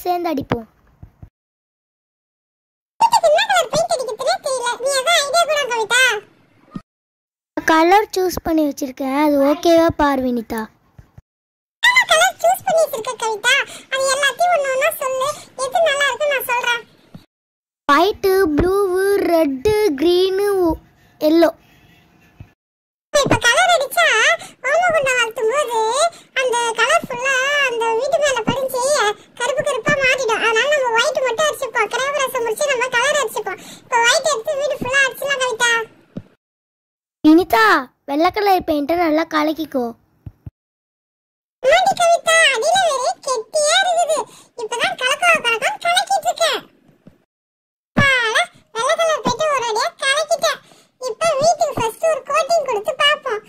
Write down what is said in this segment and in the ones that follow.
சேர்ந்து அடிப்போம். Colour choose பண்ணி வச்சிருக்கேன், அது ஓகேவா பார் Vinitha. White, blue, red, green, yellow. இப்ப கலர் அடிச்சா ஓமகுண்ட வளர்த்தும்போது அந்த கலர் ஃபுல்லா அந்த வீட்டு மேல படிஞ்சு கருப்பு கருப்பா மாறிடும். அதனால நம்ம ஒயிட் மட்டும் அடிச்சுப்போம். கிரேவரசம் முடிச்சு நம்ம கலர் அடிச்சுப்போம். இப்ப ஒயிட் எடுத்து வீடு ஃபுல்லா அடிச்சலாம் கவிதா. வினிதா, வெள்ளை கலர் பெயிண்ட்டை நல்லா கலக்கிக்கோ. ஆண்டி கவிதா, அடியில வேற கெட்டியா இருக்குது. இப்பதான் கலக்கிட்டு இருக்கேன். வெள்ளை கலர் பெயிண்ட் ஒரு அடியா கலக்கிட்டேன். இப்ப வீட்டுக்கு ஃபர்ஸ்ட் ஒரு கோட்டிங் கொடுத்து பாப்போம்.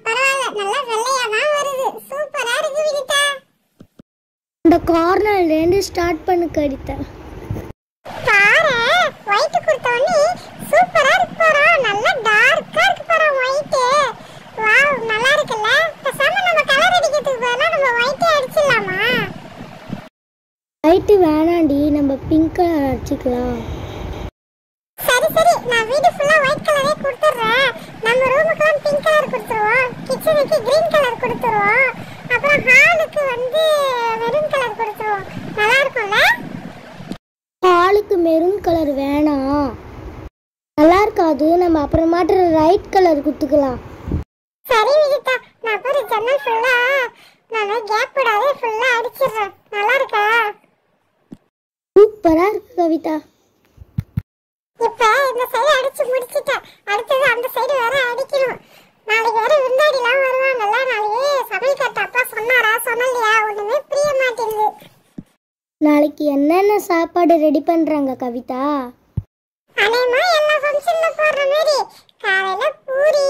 பரவாயில்ல, நல்லா வெள்ளையா தான் வருது. சூப்பரா இருக்கு வினிதா. இந்த கார்னர்ல இருந்து ஸ்டார்ட் பண்ணு கவிதா. பாரு, ஒயிட் கொடுத்தோனே சூப்பரா இருக்கு பாரு. நல்லா டார்க்கா இருக்கு பாரு ஒயிட். வாவ், நல்லா இருக்குல்ல. பேசாம நம்ம கலர் அடிக்கிறதுக்கு பதிலா நம்ம ஒயிட்டே அடிச்சிடலாமா? ஒயிட் வேணாண்டி, நம்ம பிங்க் கலர் அடிச்சுக்கலாம். சரி, நான் வீடு ஃபுல்லா ஒயிட் கலரே கொடுத்துறேன். நம்ம ரூமுக்குலாம் பிங்க் கலர் கொடுத்துருவோம். கிச்சனுக்கு கிரீன் கலர் கொடுத்துருவோம். அப்புறம் ஹாலுக்கு வந்து மெரூன் கலர் கொடுத்துருவோம். நல்லா இருக்கும்ல? ஹாலுக்கு மெரூன் கலர் வேணாம், நல்லா இருக்காது. நம்ம அப்புறமாட்டு ரைட் கலர் கொடுத்துக்கலாம். சரி விஜிதா, நான் அப்புறம் ஜன்னல் ஃபுல்லா நான் கேப் விடாதே ஃபுல்லா அடிச்சிடுறேன். நல்லா இருக்கா? சூப்பரா இருக்கு கவிதா. இப்ப இந்த சைடு அடிச்சு முடிச்சிட்டேன். அடுத்தது அந்த சைடு வேற அடிக்கணும். நாளைக்கு வேற விருந்தாடிலாம் வருவாங்கல்ல. நாளைக்கு சமையல் கட்ட அப்பா சொன்னலையா? ஒண்ணுமே புரிய மாட்டேங்குது. நாளைக்கு என்னென்ன சாப்பாடு ரெடி பண்றாங்க கவிதா? அநேகமா எல்லா ஃபங்க்ஷன்ல போடுற மாதிரி காலையில பூரி,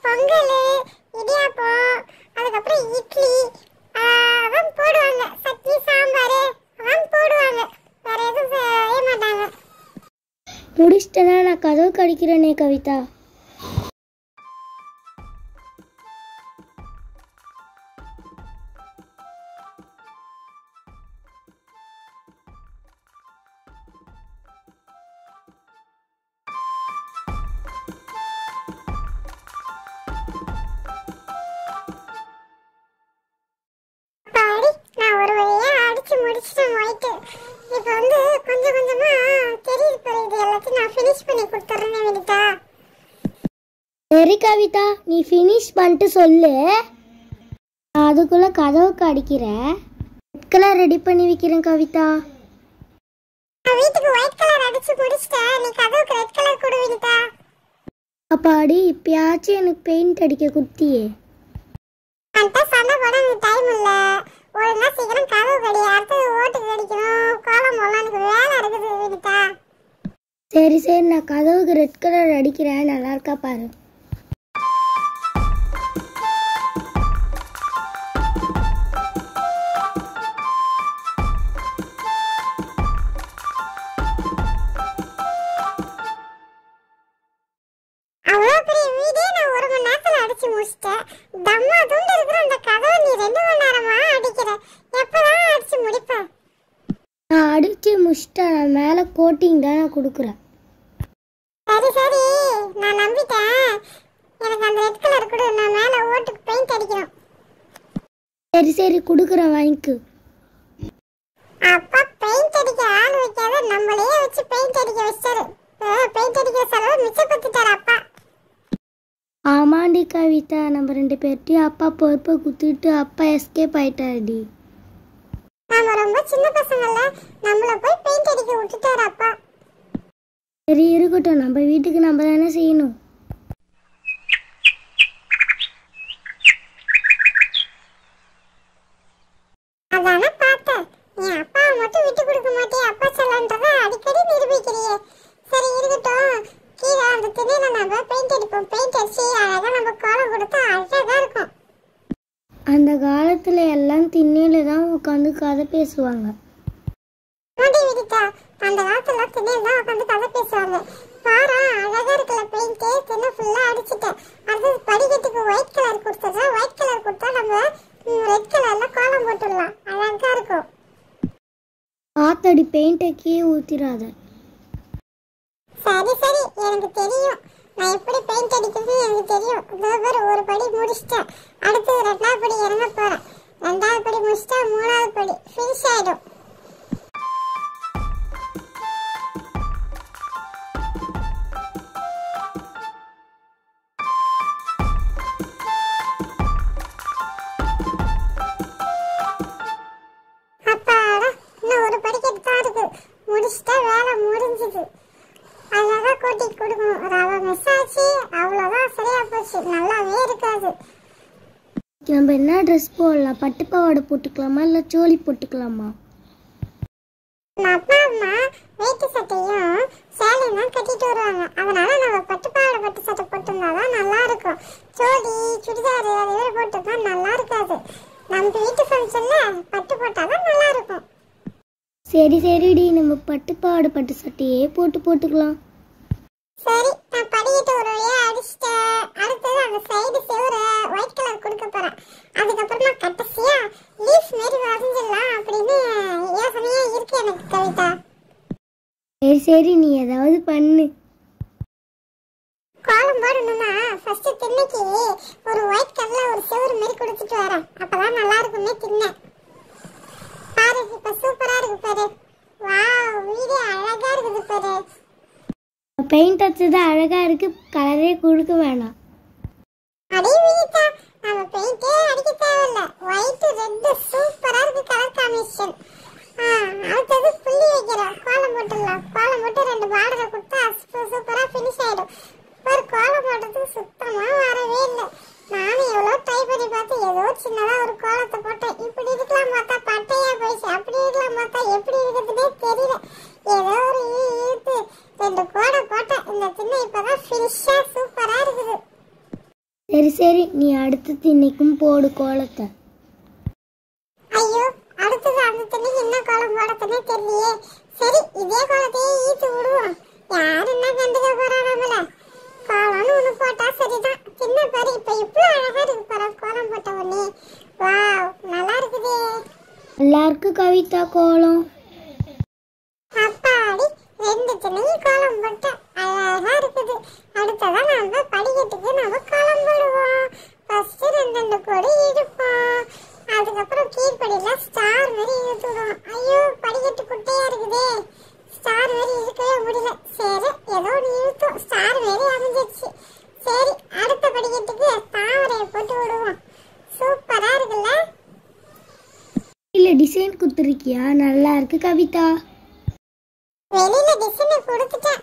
பொங்கல், இடியாப்பம், அதுக்கப்புறம் இட்லி அதான் போடுவாங்க. சட்னி, சாம்பார் அதான் போடுவாங்க. வேற எதுவும் செய்ய மாட்டாங்க. முடிச்சிட்டேன்னா நான் கதவு கடிக்கிறேனே கவிதா. நான் ஒரு வழியா அடிச்சு முடிச்சிட்டேன் ஒயிட். இப்போ வந்து கொஞ்சம் கொஞ்சமா தெரியுது பாரு. இது எல்லாத்தையும் நான் ஃபினிஷ் பண்ணி கொடுத்துறேன் வினிதா. சரி கவிதா, நீ ஃபினிஷ் பண்ணிட்டு சொல்லு. நான் அதுக்குள்ள கதவுக்கு அடிக்கிறேன். ரெட் கலர் ரெடி பண்ணி வைக்கிறேன் கவிதா. நான் வீட்டுக்கு ஒயிட் கலர் அடிச்சு முடிச்சிட்டேன். நீ கதவுக்கு ரெட் கலர் கொடு வினிதா. அப்பாடி, இப்பயாச்சும் எனக்கு பெயிண்ட் அடிக்க குடுத்தியே. அந்த சண்டை போட எனக்கு டைம் இல்ல. ஒழுங்கா சீக்கிரம் கதவு கடி. அடுத்தது ஓட்டுக்கு அடிக்கணும். கோலம் போடலாம். எனக்கு வேலை இருக்குது வினிதா. சரி, நான் கதவுக்கு ரெட் கலர் அடிக்கிறேன். நல்லா இருக்கா பாரு. அவ்வளோ பெரிய வீடே நான் 1 மணி நேரத்துல அடிச்சு முடிச்சிட்டேன். தம்மா துண்டு இருக்கிற அந்த கதவை நீ 2 மணி நேரமா அடிக்கிற. எப்பதான் அடிச்சு முடிப்ப? நான் அடிச்சு முடிச்சிட்டேன். நான் மேலே கோட்டிங் தான் நான் கொடுக்குறேன். சரி, நான் நம்பிட்டேன். எனக்கு அந்த ரெட் கலர் கொடு. நான் மேல ஓட்டுக்கு பெயிண்ட் அடிக்கணும். சரி கொடுக்குறேன், வாங்கிக்கு. அப்பா பெயிண்ட் அடிக்க ஆள் வைக்காத நம்மளே வச்சு பெயிண்ட் அடிக்க வச்சாரு. பெயிண்ட் அடிக்கிற செலவு மிச்சப்படுத்திட்டாரு அப்பா. ஆமாண்டி கவிதா, நம்ம 2 பேர்ட்டையும் அப்பா பொறுப்பை குத்துட்டு அப்பா எஸ்கேப் ஆயிட்டாருடி. நாம ரொம்ப சின்ன பசங்கள்ல, நம்மள போய் பெயிண்ட் அடிக்க விட்டுட்டாரு அப்பா. சரி இருக்கட்டும், நம்ம வீட்டுக்கு நம்ம தானே செய்யணும். அதானே பார்த்தேன். நீ அப்பாவை மட்டும் விட்டு கொடுக்க மாட்டே. அப்பா சொல்லன்றதை அடிக்கடி நிரூபிக்கிறியே. சரி இருக்கட்டும். கீழே அந்த திணையில நம்ம பெயிண்ட் அடிப்போம். பெயிண்ட் அடிச்சு அழகா நம்ம கோலம் கொடுத்தா அழகா இருக்கும். அந்த காலத்துல எல்லாம் திண்ணையில தான் உட்காந்து கதை பேசுவாங்க. வினிதா, அந்த காலத்துல திண்ணையில தான் உட்காந்து கதை பேசுவாங்க. பாரா, அழகா இருக்கல பெயிண்ட். திண்ணை ஃபுல்லா அடிச்சுட்டேன். அடுத்தது படிக்கட்டுக்கு ஒயிட் கலர் கொடுத்துட்றேன். ஒயிட் கலர் கொடுத்தா நம்ம ரெட் கலர்ல கோலம் போட்டுடலாம். அழகா இருக்கும். அடிச்சிடாத. சரி சரி, எனக்கு தெரியும். நான் எப்படி பெயிண்ட் அடிக்கிறது எனக்கு தெரியும். இதோ ஒரு படி முடிச்சிட்டேன். அடுத்து ரெண்டாவது படி இறங்க போறேன். ரெண்டாவது படி முடிச்சிட்டா மூணாவது படி ஃபினிஷ் ஆயிடும். அப்பாடா, இன்னும் ஒரு படிக்கட்டு தான் இருக்கு. முடிச்சிட்டா வேலை முடிஞ்சுது. அழகா கூட்டி கொடுக்கணும். ரவை மிஸ் ஆச்சு, அவ்வளோதான், சரியா போச்சு. நல்லாவே இருக்காது. நம்ம என்ன ட்ரெஸ் போடலாம்? பட்டு பாவாடை போட்டுக்கலாமா இல்லை சோழி போட்டுக்கலாமா? அப்பா அம்மா வேட்டி சட்டையும் சேலையும் தான் கட்டிட்டு வருவாங்க. அதனால நம்ம பட்டு பாவாடை பட்டு சட்டை போட்டிருந்தாதான் நல்லா இருக்கும். சோடி சுடிதாரு அது வேற போட்டுருந்தா நல்லா இருக்காது. நம்ம வீட்டு ஃபங்க்ஷன்ல பட்டு போட்டாதான் நல்லா இருக்கும். சரி சரிடி, நம்ம பட்டு பாவாடை பட்டு சட்டையே போட்டுக்கலாம். சரி, நான் படிக்கிட்டு ஒரு வழியா அடிச்சிட்டேன். அடுத்தது அந்த சைடு செவர ஒயிட் கலர் கொடுக்க போறேன். அதுக்கப்புறமா கடைசியா லீஃப் மாரி வரைஞ்சிடலாம் அப்படின்னு யோசனையா இருக்கு எனக்கு கவிதா. சரி சரி, நீ ஏதாவது பண்ணு. கோலம் போடணும்னா ஃபர்ஸ்ட் திண்ணைக்கு ஒரு ஒயிட் கலர்ல ஒரு செவரு மாரி கொடுத்துட்டு வரேன். அப்பதான் நல்லா இருக்கும்னே திண்ணை. பாரு, இப்ப சூப்பரா இருக்கு பாரு. வாவ், வீடே அழகா இருக்குது பாரு. பெயிண்ட் அடிச்சது அழகா இருக்கு, கலரே கொடுக்க வேணாம். அடே வீட்டா, நம்ம பெயிண்டே அடிக்க தேவையில்ல. ஒயிட் ரெட் சூப்பரா இருக்கு கலர் காம்பினேஷன். அடுத்தது புள்ளி வைக்கிறோம். கோலம் போட்டுடலாம். கோலம் போட்டு 2 பார்டரை கொடுத்தா சூப்பரா ஃபினிஷ் ஆயிடும். ஒரு கோலம் போடுறதுக்கு சுத்தமா வரவே இல்லை. நானும் எவ்வளோ ட்ரை பண்ணி பார்த்து ஏதோ சின்னதா ஒரு கோலத்தை போட்டேன். இப்படி இருக்கலாம் பார்த்தா பட்டையா போயிடுச்சு, அப்படி இருக்கலாம் பார்த்தா எப்படி இருக்குதுன்னே தெரியல. ஏதோ ஒரு இழுத்து 2 கோடை போட்டேன். இந்த திண்ணை இப்பதான் ஃபினிஷா சூப்பரா இருக்குது. சரி சரி, நீ அடுத்து திண்ணைக்கும் போடு கோலத்தை. ஐயோ, அடுத்தது அந்த திண்ணைக்கு என்ன கோலம் போடத்தனே தெரியலையே. சரி, இதே கோலத்தையே ஈத்து விடுவோம். யாரு என்ன கண்டுக்க போறா நம்மள? கோலம்னு ஒண்ணு போட்டா சரிதான். திண்ணை பாரு இப்ப இவ்வளவு அழகா இருக்கு பாரு கோலம் போட்ட உடனே. வாவ், நல்லா இருக்குதே. எல்லாருக்கும் கவிதா கோலம். அப்பாடி, 2 திண்ணையும் கோலம் போட்டா அழகா இருக்குது. அடுத்ததான் நம்ம படிக்கட்டுக்கு நம்ம கோலம் போடுவோம். ஃபர்ஸ்ட் 2 கோடி இழுப்போம். அதுக்கப்புறம் கீழ்படியில ஸ்டார் மாதிரி இழுத்துடுவோம். ஐயோ, படிக்கட்டு குட்டையா இருக்குதே, ஸ்டார் மாதிரி இழுக்கவே முடியல. சரி, ஏதோ ஒன்று இழுத்தோம், ஸ்டார் மாதிரி அமைஞ்சிருச்சு. சரி, அடுத்த படிக்கட்டுக்கு தாமரையை போட்டு விடுவோம். சூப்பரா இருக்குல்ல? இல்ல டிசைன் குத்துருக்கியா? நல்லா இருக்கு கவிதா. வெளியில டிசைனை கொடுத்துட்டேன்.